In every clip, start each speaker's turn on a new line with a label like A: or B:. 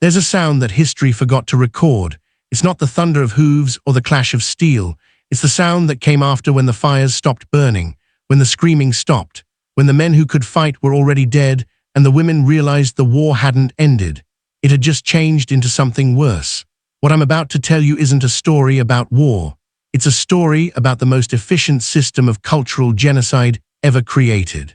A: There's a sound that history forgot to record. It's not the thunder of hooves or the clash of steel. It's the sound that came after when the fires stopped burning, when the screaming stopped, when the men who could fight were already dead, and the women realized the war hadn't ended. It had just changed into something worse. What I'm about to tell you isn't a story about war. It's a story about the most efficient system of cultural genocide ever created.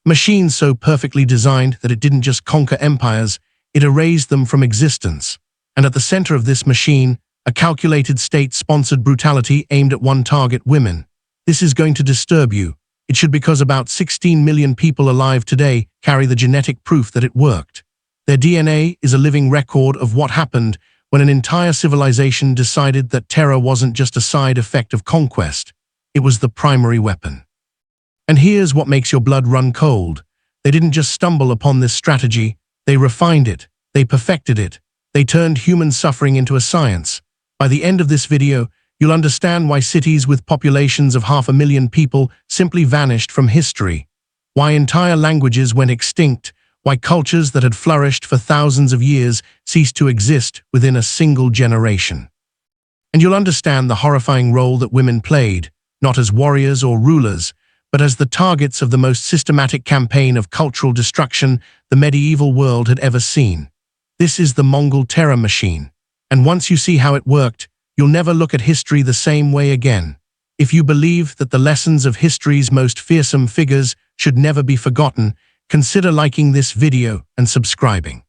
A: A machine so perfectly designed that it didn't just conquer empires, it erased them from existence. And at the center of this machine, a calculated state-sponsored brutality aimed at one target: women. This is going to disturb you. It should, because about 16 million people alive today carry the genetic proof that it worked. Their DNA is a living record of what happened when an entire civilization decided that terror wasn't just a side effect of conquest, it was the primary weapon. And here's what makes your blood run cold. They didn't just stumble upon this strategy, they refined it, they perfected it, they turned human suffering into a science. By the end of this video, you'll understand why cities with populations of 500,000 people simply vanished from history, why entire languages went extinct, why cultures that had flourished for thousands of years ceased to exist within a single generation. And you'll understand the horrifying role that women played, not as warriors or rulers, but as the targets of the most systematic campaign of cultural destruction the medieval world had ever seen. This is the Mongol terror machine, and once you see how it worked, you'll never look at history the same way again. If you believe that the lessons of history's most fearsome figures should never be forgotten, consider liking this video and subscribing.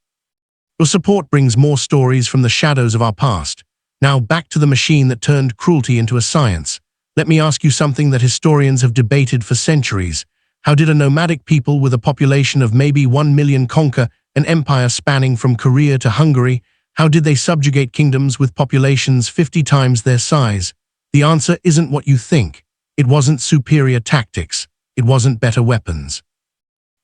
A: Your support brings more stories from the shadows of our past. Now back to the machine that turned cruelty into a science. Let me ask you something that historians have debated for centuries. How did a nomadic people with a population of maybe 1 million conquer an empire spanning from Korea to Hungary? How did they subjugate kingdoms with populations 50 times their size? The answer isn't what you think. It wasn't superior tactics. It wasn't better weapons.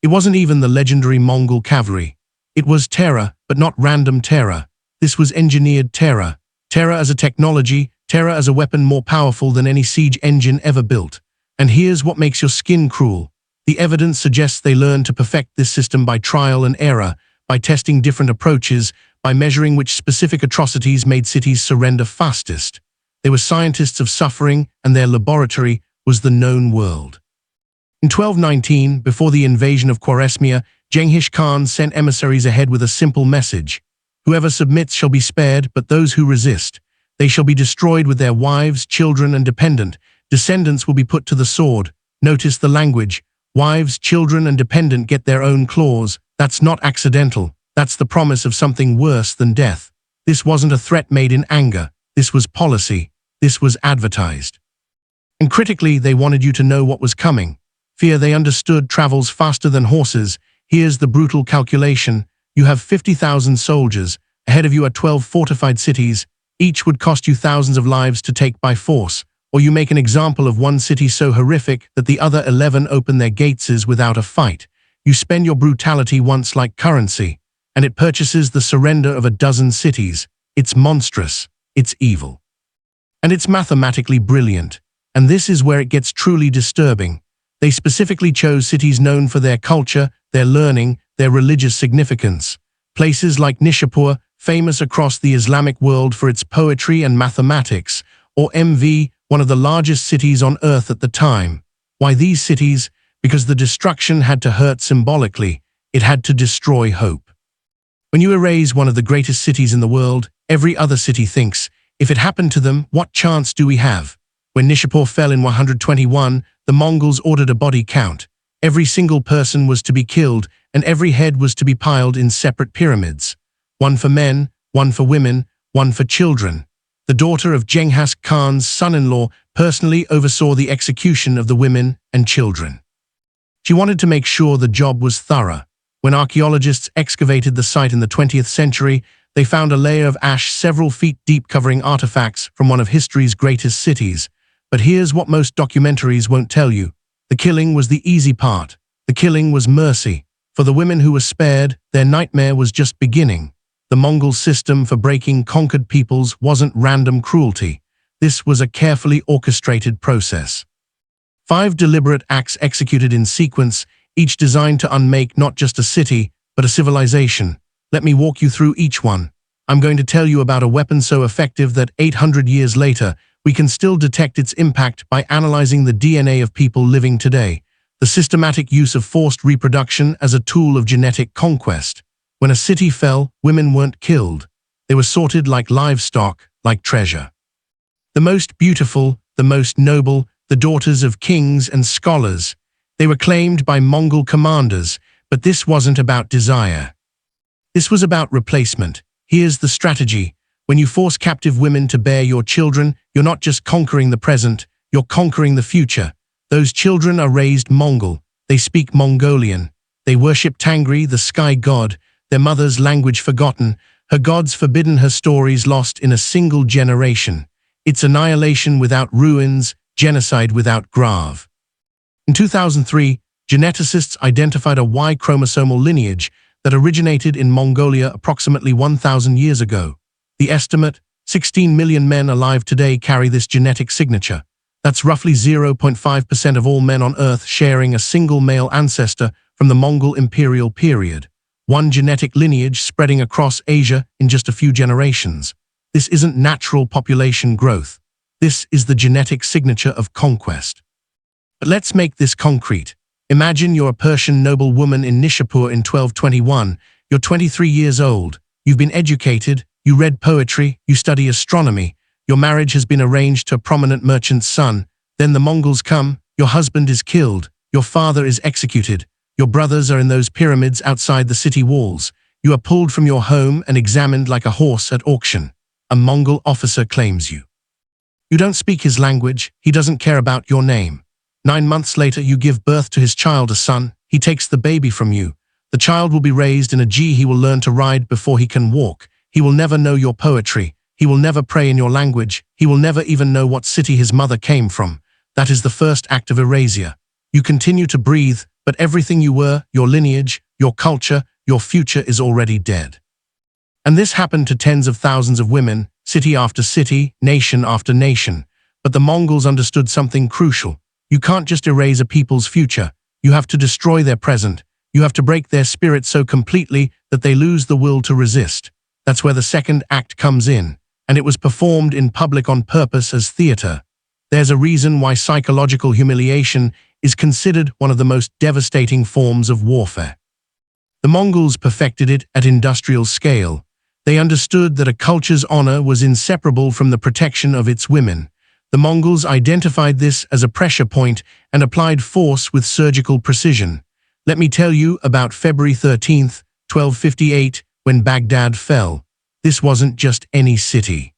A: It wasn't even the legendary Mongol cavalry. It was terror, but not random terror. This was engineered terror. Terror as a technology, terror as a weapon more powerful than any siege engine ever built. And here's what makes your skin crawl. The evidence suggests they learned to perfect this system by trial and error, by testing different approaches, by measuring which specific atrocities made cities surrender fastest. They were scientists of suffering, and their laboratory was the known world. In 1219, before the invasion of Khwarezmia, Genghis Khan sent emissaries ahead with a simple message: whoever submits shall be spared, but those who resist, they shall be destroyed with their wives, children, and descendants will be put to the sword. Notice the language. Wives, children, and dependent get their own claws. That's not accidental. That's the promise of something worse than death. This wasn't a threat made in anger. This was policy. This was advertised. And critically, they wanted you to know what was coming. Fear, they understood, travels faster than horses. Here's the brutal calculation. You have 50,000 soldiers. Ahead of you are 12 fortified cities. Each would cost you thousands of lives to take by force. Or you make an example of one city so horrific that the other 11 open their gates without a fight. You spend your brutality once like currency, and it purchases the surrender of a dozen cities. It's monstrous. It's evil. And it's mathematically brilliant. And this is where it gets truly disturbing. They specifically chose cities known for their culture, their learning, their religious significance. Places like Nishapur, famous across the Islamic world for its poetry and mathematics, or MV, one of the largest cities on earth at the time. Why these cities? Because the destruction had to hurt symbolically. It had to destroy hope. When you erase one of the greatest cities in the world, every other city thinks, if it happened to them, what chance do we have? When Nishapur fell in 121, the Mongols ordered a body count. Every single person was to be killed, and every head was to be piled in separate pyramids. One for men, one for women, one for children. The daughter of Genghis Khan's son-in-law personally oversaw the execution of the women and children. She wanted to make sure the job was thorough. When archaeologists excavated the site in the 20th century, they found a layer of ash several feet deep covering artifacts from one of history's greatest cities. But here's what most documentaries won't tell you. The killing was the easy part. The killing was mercy. For the women who were spared, their nightmare was just beginning. The Mongol system for breaking conquered peoples wasn't random cruelty. This was a carefully orchestrated process. 5 deliberate acts executed in sequence, each designed to unmake not just a city, but a civilization. Let me walk you through each one. I'm going to tell you about a weapon so effective that 800 years later, we can still detect its impact by analyzing the DNA of people living today. The systematic use of forced reproduction as a tool of genetic conquest. When a city fell, women weren't killed. They were sorted like livestock, like treasure. The most beautiful, the most noble, the daughters of kings and scholars. They were claimed by Mongol commanders, but this wasn't about desire. This was about replacement. Here's the strategy. When you force captive women to bear your children, you're not just conquering the present, you're conquering the future. Those children are raised Mongol. They speak Mongolian. They worship Tangri, the sky god, their mother's language forgotten, her gods forbidden, her stories lost in a single generation. It's annihilation without ruins, genocide without grave. In 2003, geneticists identified a Y chromosomal lineage that originated in Mongolia approximately 1,000 years ago. The estimate, 16 million men alive today carry this genetic signature. That's roughly 0.5% of all men on Earth sharing a single male ancestor from the Mongol imperial period. One genetic lineage spreading across Asia in just a few generations. This isn't natural population growth. This is the genetic signature of conquest. But let's make this concrete. Imagine you're a Persian noblewoman in Nishapur in 1221. You're 23 years old. You've been educated, you read poetry, you study astronomy. Your marriage has been arranged to a prominent merchant's son. Then the Mongols come, your husband is killed, your father is executed, your brothers are in those pyramids outside the city walls. You are pulled from your home and examined like a horse at auction. A Mongol officer claims you. You don't speak his language, he doesn't care about your name. 9 months later, you give birth to his child, a son. He takes the baby from you. The child will be raised in a G. He will learn to ride before he can walk. He will never know your poetry. He will never pray in your language. He will never even know what city his mother came from. That is the first act of erasure. You continue to breathe, but everything you were, your lineage, your culture, your future is already dead. And this happened to tens of thousands of women, city after city, nation after nation. But the Mongols understood something crucial. You can't just erase a people's future. You have to destroy their present. You have to break their spirit so completely that they lose the will to resist. That's where the second act comes in. And it was performed in public on purpose as theater. There's a reason why psychological humiliation is considered one of the most devastating forms of warfare. The Mongols perfected it at industrial scale. They understood that a culture's honor was inseparable from the protection of its women. The Mongols identified this as a pressure point and applied force with surgical precision. Let me tell you about February 13th, 1258, when Baghdad fell. This wasn't just any city.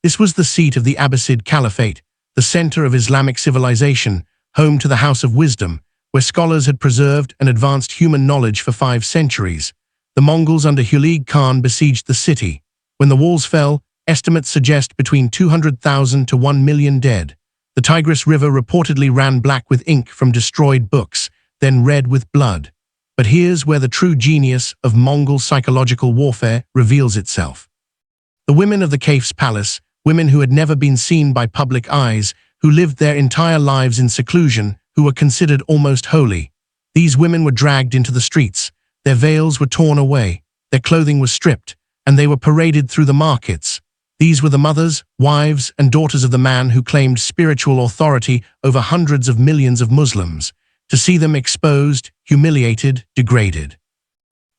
A: This was the seat of the Abbasid Caliphate, the center of Islamic civilization, home to the House of Wisdom, where scholars had preserved and advanced human knowledge for 5 centuries. The Mongols under Hulig Khan besieged the city. When the walls fell, estimates suggest between 200,000 to 1 million dead. The Tigris River reportedly ran black with ink from destroyed books, then red with blood. But here's where the true genius of Mongol psychological warfare reveals itself. The women of the Caliph's palace, women who had never been seen by public eyes, who lived their entire lives in seclusion, who were considered almost holy. These women were dragged into the streets. Their veils were torn away, their clothing was stripped, and they were paraded through the markets. These were the mothers, wives, and daughters of the man who claimed spiritual authority over hundreds of millions of Muslims. To see them exposed, humiliated, degraded.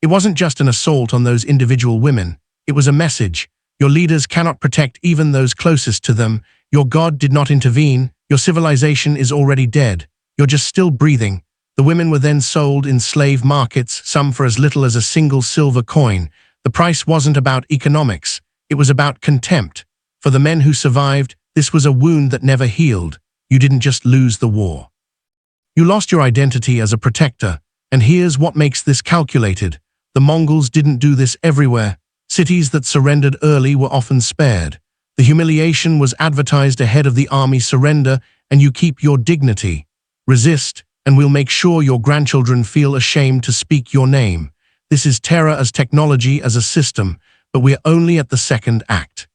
A: It wasn't just an assault on those individual women. It was a message. Your leaders cannot protect even those closest to them. Your God did not intervene. Your civilization is already dead. You're just still breathing. The women were then sold in slave markets, some for as little as a single silver coin. The price wasn't about economics. It was about contempt. For the men who survived, this was a wound that never healed. You didn't just lose the war. You lost your identity as a protector, and here's what makes this calculated. The Mongols didn't do this everywhere. Cities that surrendered early were often spared. The humiliation was advertised ahead of the army surrender, and you keep your dignity. Resist, and we'll make sure your grandchildren feel ashamed to speak your name. This is terror as technology as a system, but we're only at the second act.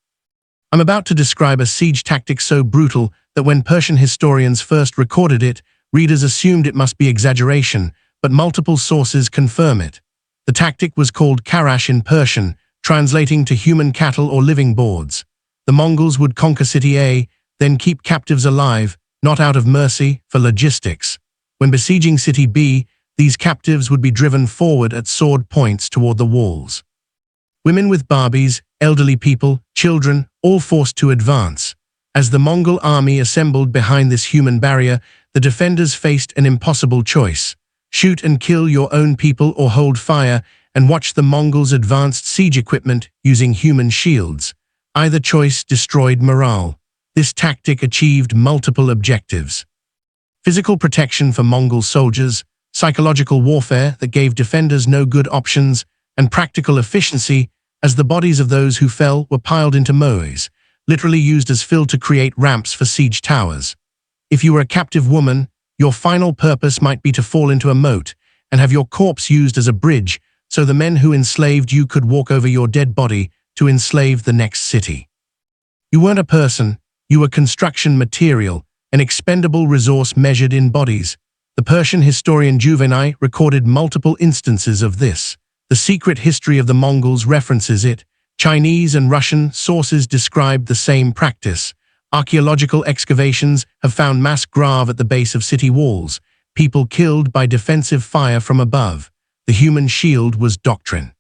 A: I'm about to describe a siege tactic so brutal that when Persian historians first recorded it, readers assumed it must be exaggeration, but multiple sources confirm it. The tactic was called karash in Persian, translating to human cattle or living boards. The Mongols would conquer City A, then keep captives alive, not out of mercy, for logistics. When besieging City B, these captives would be driven forward at sword points toward the walls. Women with Barbies, elderly people, children, all forced to advance. As the Mongol army assembled behind this human barrier, the defenders faced an impossible choice. Shoot and kill your own people or hold fire and watch the Mongols' advanced siege equipment using human shields. Either choice destroyed morale. This tactic achieved multiple objectives. Physical protection for Mongol soldiers, psychological warfare that gave defenders no good options, and practical efficiency as the bodies of those who fell were piled into moais, literally used as fill to create ramps for siege towers. If you were a captive woman, your final purpose might be to fall into a moat and have your corpse used as a bridge so the men who enslaved you could walk over your dead body to enslave the next city. You weren't a person, you were construction material, an expendable resource measured in bodies. The Persian historian Juvenai recorded multiple instances of this. The Secret History of the Mongols references it. Chinese and Russian sources describe the same practice. Archaeological excavations have found mass graves at the base of city walls, people killed by defensive fire from above. The human shield was doctrine.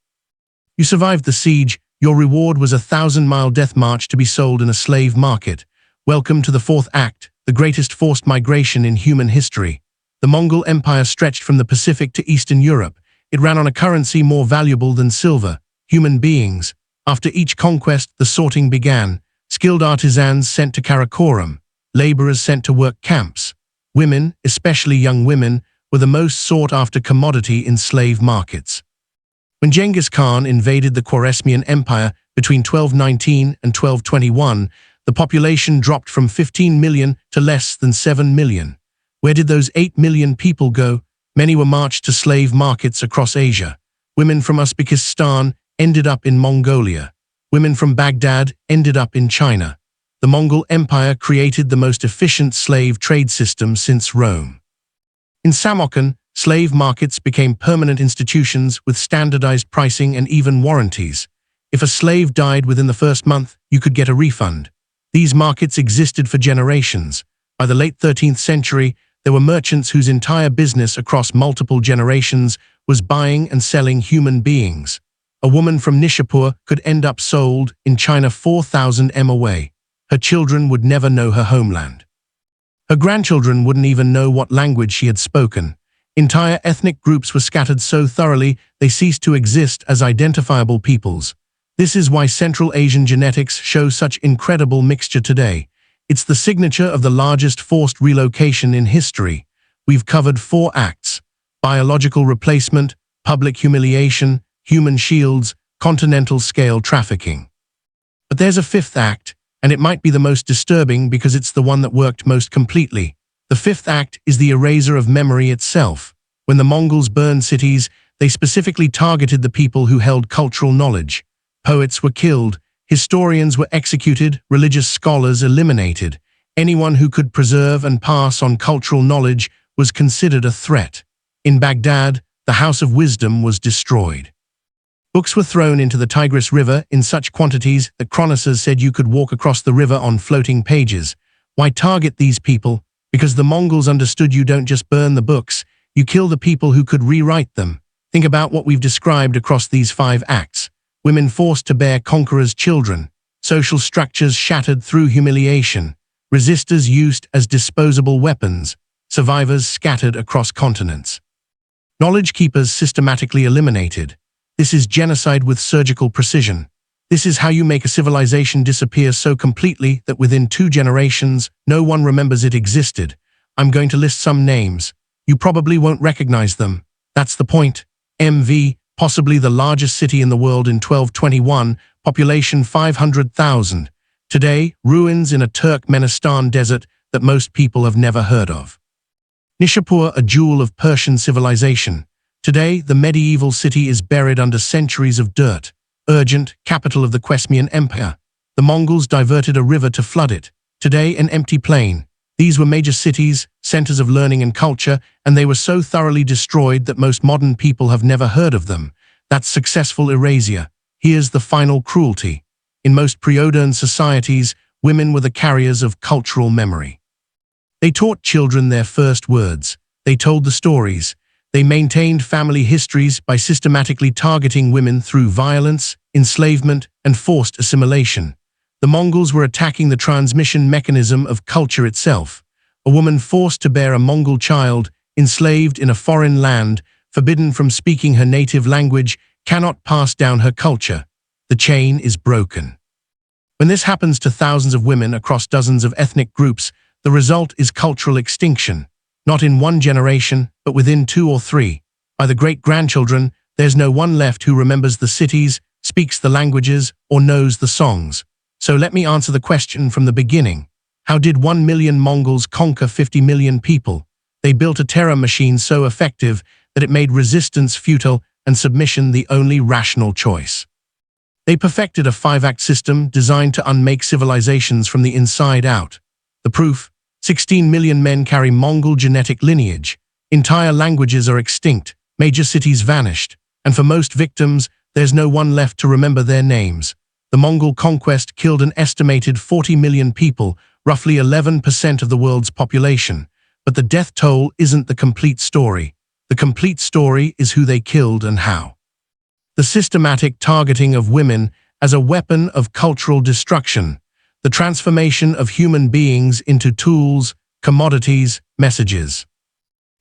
A: You survived the siege, your reward was a 1,000-mile death march to be sold in a slave market. Welcome to the fourth act, the greatest forced migration in human history. The Mongol Empire stretched from the Pacific to Eastern Europe. It ran on a currency more valuable than silver, human beings. After each conquest, the sorting began. Skilled artisans sent to Karakoram, laborers sent to work camps. Women, especially young women, were the most sought-after commodity in slave markets. When Genghis Khan invaded the Khwarezmian Empire between 1219 and 1221, the population dropped from 15 million to less than 7 million. Where did those 8 million people go? Many were marched to slave markets across Asia. Women from Uzbekistan ended up in Mongolia. Women from Baghdad ended up in China. The Mongol Empire created the most efficient slave trade system since Rome. In Samarkand, slave markets became permanent institutions with standardized pricing and even warranties. If a slave died within the first month, you could get a refund. These markets existed for generations. By the late 13th century, there were merchants whose entire business across multiple generations was buying and selling human beings. A woman from Nishapur could end up sold in China 4,000 m away. Her children would never know her homeland. Her grandchildren wouldn't even know what language she had spoken. Entire ethnic groups were scattered so thoroughly they ceased to exist as identifiable peoples. This is why Central Asian genetics show such incredible mixture today. It's the signature of the largest forced relocation in history. We've covered 4 acts: biological replacement, public humiliation, human shields, continental-scale trafficking. But there's a 5th act, and it might be the most disturbing because it's the one that worked most completely. The 5th act is the eraser of memory itself. When the Mongols burned cities, they specifically targeted the people who held cultural knowledge. Poets were killed, historians were executed, religious scholars eliminated. Anyone who could preserve and pass on cultural knowledge was considered a threat. In Baghdad, the House of Wisdom was destroyed. Books were thrown into the Tigris River in such quantities that chroniclers said you could walk across the river on floating pages. Why target these people? Because the Mongols understood you don't just burn the books, you kill the people who could rewrite them. Think about what we've described across these 5 acts. Women forced to bear conquerors' children, social structures shattered through humiliation, resistors used as disposable weapons, survivors scattered across continents. Knowledge keepers systematically eliminated. This is genocide with surgical precision. This is how you make a civilization disappear so completely that within 2 generations, no one remembers it existed. I'm going to list some names. You probably won't recognize them. That's the point. MV, possibly the largest city in the world in 1221, population 500,000. Today, ruins in a Turkmenistan desert that most people have never heard of. Nishapur, a jewel of Persian civilization. Today, the medieval city is buried under centuries of dirt. Urgent, capital of the Khwarezmian Empire. The Mongols diverted a river to flood it. Today, an empty plain. These were major cities, centers of learning and culture, and they were so thoroughly destroyed that most modern people have never heard of them. That's successful erasure. Here's the final cruelty. In most pre-modern societies, women were the carriers of cultural memory. They taught children their first words. They told the stories. They maintained family histories by systematically targeting women through violence, enslavement, and forced assimilation. The Mongols were attacking the transmission mechanism of culture itself. A woman forced to bear a Mongol child, enslaved in a foreign land, forbidden from speaking her native language, cannot pass down her culture. The chain is broken. When this happens to thousands of women across dozens of ethnic groups, the result is cultural extinction. Not in one generation, but within 2 or 3. By the great-grandchildren, there's no one left who remembers the cities, speaks the languages, or knows the songs. So let me answer the question from the beginning. How did 1 million Mongols conquer 50 million people? They built a terror machine so effective that it made resistance futile and submission the only rational choice. They perfected a 5-act system designed to unmake civilizations from the inside out. The proof: 16 million men carry Mongol genetic lineage. Entire languages are extinct, major cities vanished, and for most victims, there's no one left to remember their names. The Mongol conquest killed an estimated 40 million people, roughly 11% of the world's population. But the death toll isn't the complete story. The complete story is who they killed and how. The systematic targeting of women as a weapon of cultural destruction. The transformation of human beings into tools, commodities, messages.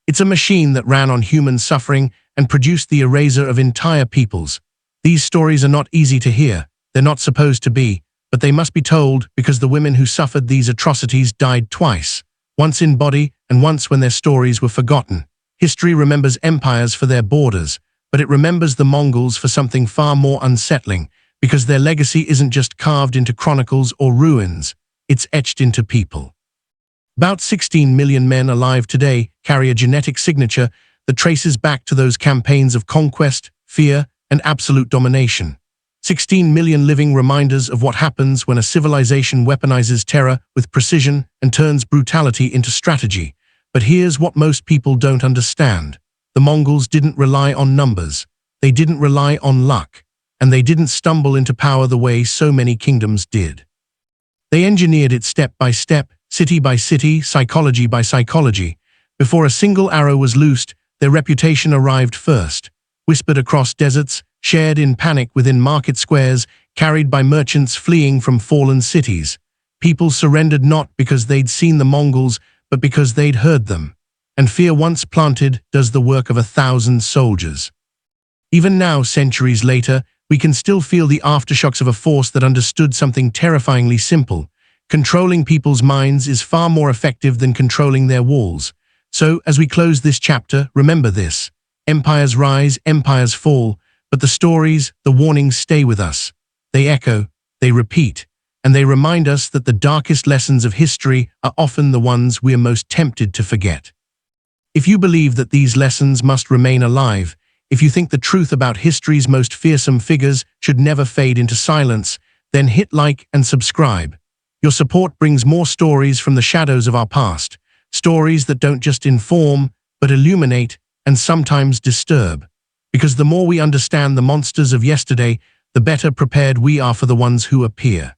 A: It's a machine that ran on human suffering and produced the erasure of entire peoples. These stories are not easy to hear. They're not supposed to be, but they must be told because the women who suffered these atrocities died twice. Once in body and once when their stories were forgotten. History remembers empires for their borders, but it remembers the Mongols for something far more unsettling, because their legacy isn't just carved into chronicles or ruins, it's etched into people. About 16 million men alive today carry a genetic signature that traces back to those campaigns of conquest, fear, and absolute domination. 16 million living reminders of what happens when a civilization weaponizes terror with precision and turns brutality into strategy. But here's what most people don't understand. The Mongols didn't rely on numbers. They didn't rely on luck. And they didn't stumble into power the way so many kingdoms did. They engineered it step by step, city by city, psychology by psychology. Before a single arrow was loosed, their reputation arrived first. Whispered across deserts, shared in panic within market squares, carried by merchants fleeing from fallen cities. People surrendered not because they'd seen the Mongols, but because they'd heard them. And fear once planted does the work of 1,000 soldiers. Even now, centuries later, we can still feel the aftershocks of a force that understood something terrifyingly simple. Controlling people's minds is far more effective than controlling their walls. So, as we close this chapter, remember this. Empires rise, empires fall, but the stories, the warnings stay with us. They echo, they repeat, and they remind us that the darkest lessons of history are often the ones we are most tempted to forget. If you believe that these lessons must remain alive, if you think the truth about history's most fearsome figures should never fade into silence, then hit like and subscribe. Your support brings more stories from the shadows of our past, stories that don't just inform, but illuminate and sometimes disturb. Because the more we understand the monsters of yesterday, the better prepared we are for the ones who appear.